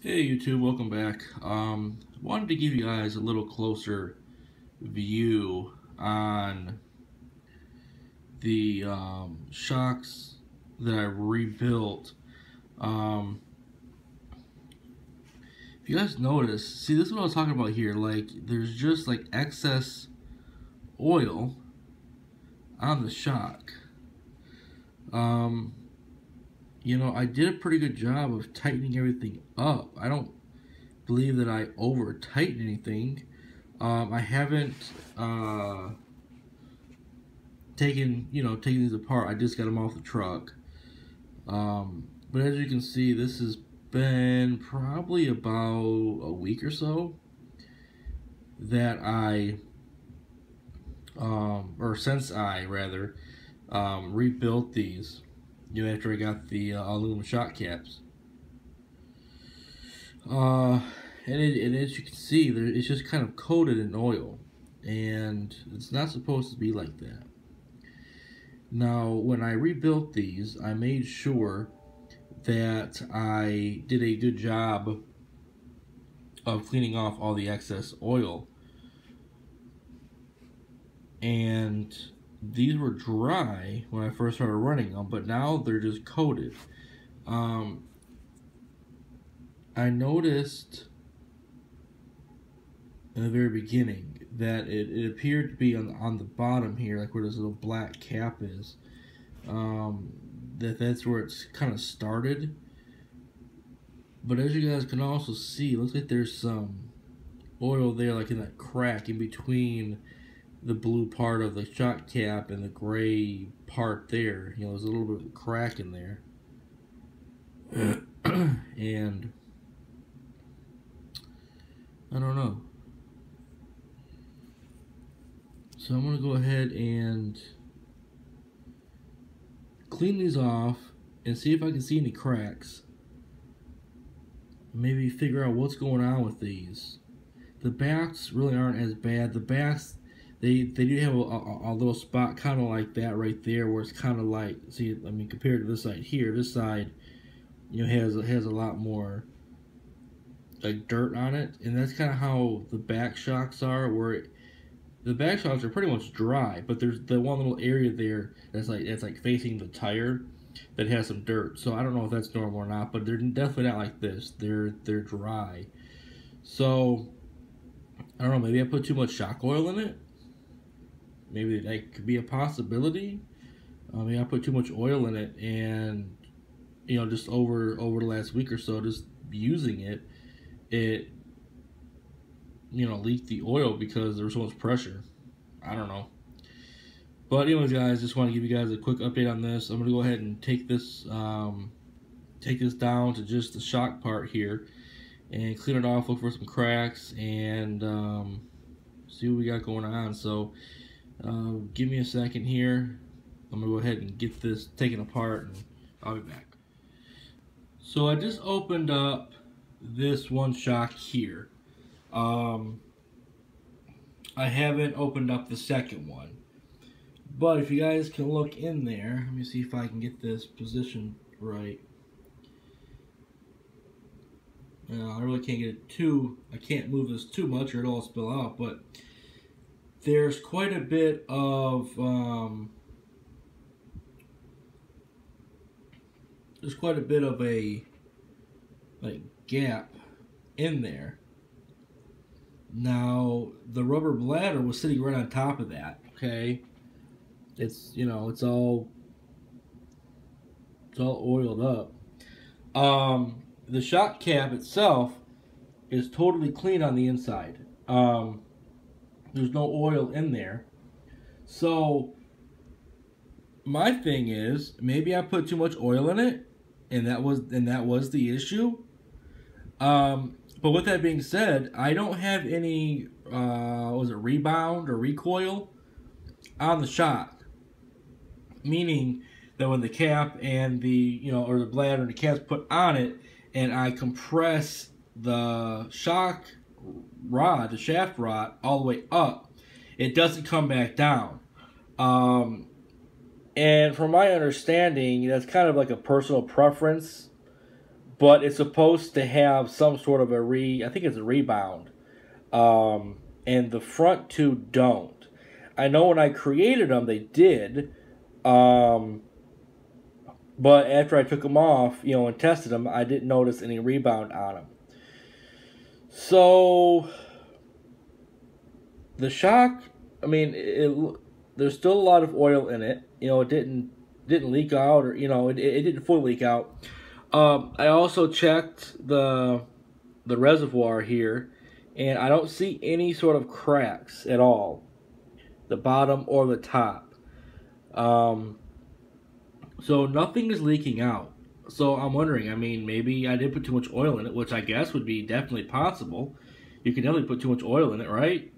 Hey YouTube, welcome back. Wanted to give you guys a little closer view on the shocks that I rebuilt. If you guys notice, see, this is what I was talking about here. Like, there's just like excess oil on the shock. You know, I did a pretty good job of tightening everything up. I don't believe that I over tightened anything. I haven't taken these apart. I just got them off the truck. But as you can see, this has been probably about a week or so that since I rather rebuilt these. After I got the aluminum shock caps. And as you can see, it's just kind of coated in oil, and it's not supposed to be like that. Now, when I rebuilt these, I made sure that I did a good job of cleaning off all the excess oil. And these were dry when I first started running them, but now they're just coated. I noticed in the very beginning that it appeared to be on the bottom here, like where this little black cap is, that's where it's kind of started. But as you guys can also see, it looks like there's some oil there, like in that crack in between the blue part of the shock cap and the gray part there. There's a little bit of a crack in there. And I don't know. So I'm going to go ahead and clean these off and see if I can see any cracks. Maybe figure out what's going on with these. The backs really aren't as bad. The backs, they do have a little spot kind of like that right there, where it's kind of like, see, I mean, compared to this side here, this side, has a lot more like dirt on it, and that's kind of how the back shocks are, where the back shocks are pretty much dry, but there's the one little area there that's like facing the tire that has some dirt. So I don't know if that's normal or not, but they're definitely not like this. They're dry. So I don't know, maybe I put too much shock oil in it. Maybe that could be a possibility. Maybe I put too much oil in it, and just over the last week or so, just using it leaked the oil because there was so much pressure. I don't know. But anyways, guys, just want to give you guys a quick update on this. I'm gonna go ahead and take this down to just the shock part here and clean it off, look for some cracks, and see what we got going on. So give me a second here. I'm gonna go ahead and get this taken apart, and I'll be back. So I just opened up this one shock here. I haven't opened up the second one, but if you guys can look in there, let me see if I can get this positioned right. I really can't get it I can't move this too much or it'll all spill out, but there's quite a bit of a like gap in there. Now the rubber bladder was sitting right on top of that. Okay, it's it's all oiled up. The shock cap itself is totally clean on the inside. There's no oil in there. So my thing is, maybe I put too much oil in it, and that was the issue. But with that being said, I don't have any rebound or recoil on the shock, meaning that when the cap and the or the bladder and the cap's put on it, and I compress the shock rod, the shaft rod, all the way up, it doesn't come back down. And from my understanding, that's kind of like a personal preference. but it's supposed to have some sort of I think it's a rebound. And the front two don't. I know when I created them, they did. But after I took them off, and tested them, I didn't notice any rebound on them. So the shock, I mean, there's still a lot of oil in it. It didn't leak out, or it didn't fully leak out. I also checked the reservoir here, and I don't see any sort of cracks at all, the bottom or the top. So nothing is leaking out. So I'm wondering, I mean, maybe I did put too much oil in it, which I guess would be definitely possible. You can definitely put too much oil in it, right?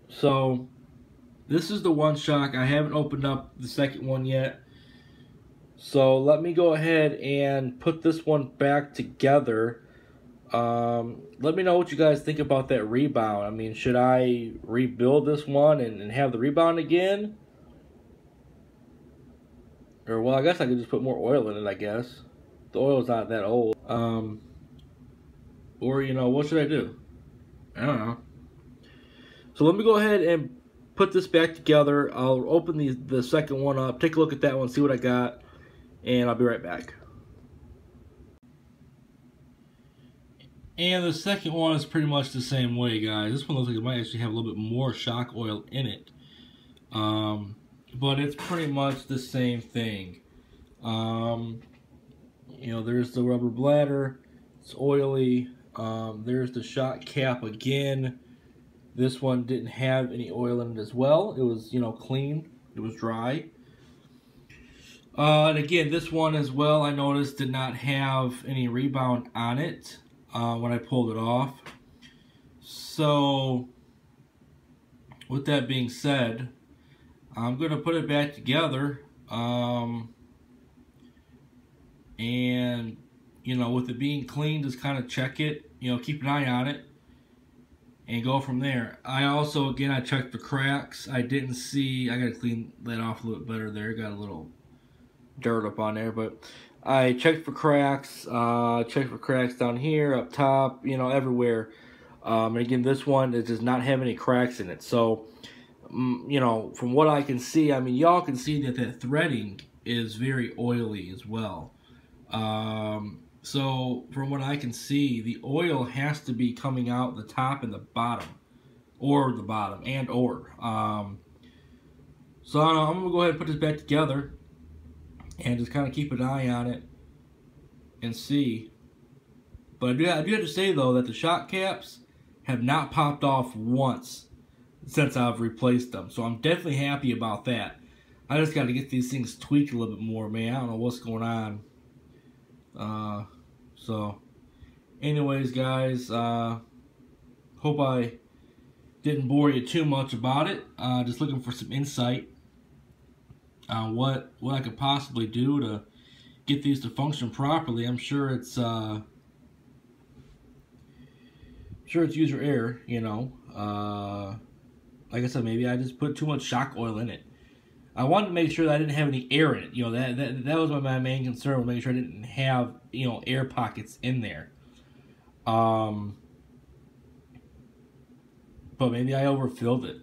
So this is the one shock. I haven't opened up the second one yet. So let me go ahead and put this one back together. Let me know what you guys think about that rebound. I mean, should I rebuild this one and have the rebound again? Or, well, I guess I could just put more oil in it, I guess. The oil's not that old. Or, what should I do? I don't know. So let me go ahead and put this back together. I'll open the second one up, take a look at that one, see what I got, and I'll be right back. And the second one is pretty much the same way, guys. This one looks like it might actually have a little bit more shock oil in it. But it's pretty much the same thing. There's the rubber bladder. It's oily. There's the shock cap again. This one didn't have any oil in it as well. It was, clean. It was dry. And again, this one as well, I noticed did not have any rebound on it when I pulled it off. So, with that being said, I'm going to put it back together, and, with it being clean, just kind of check it, keep an eye on it, and go from there. I also, again, I checked the cracks. I didn't see, I got to clean that off a little bit better there, got a little dirt up on there, but I checked for cracks, down here, up top, everywhere, and again, this one, it does not have any cracks in it, so from what I can see, I mean, y'all can see that threading is very oily as well. So from what I can see, the oil has to be coming out the top and the bottom, or the bottom and or. So I'm gonna go ahead and put this back together and just kind of keep an eye on it and see. But I do have to say though that the shock caps have not popped off once since I've replaced them, so I'm definitely happy about that. I just got to get these things tweaked a little bit more, man. I don't know what's going on. So anyways, guys, hope I didn't bore you too much about it. Just looking for some insight on what I could possibly do to get these to function properly. I'm sure it's user error, like I said, maybe I just put too much shock oil in it. I wanted to make sure that I didn't have any air in it. That was my main concern, was making sure I didn't have, air pockets in there. But maybe I overfilled it.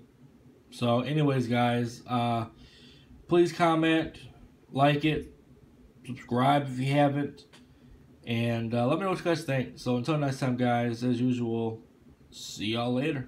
So anyways, guys, please comment, like it, subscribe if you haven't, and let me know what you guys think. So until next time, guys, as usual, see y'all later.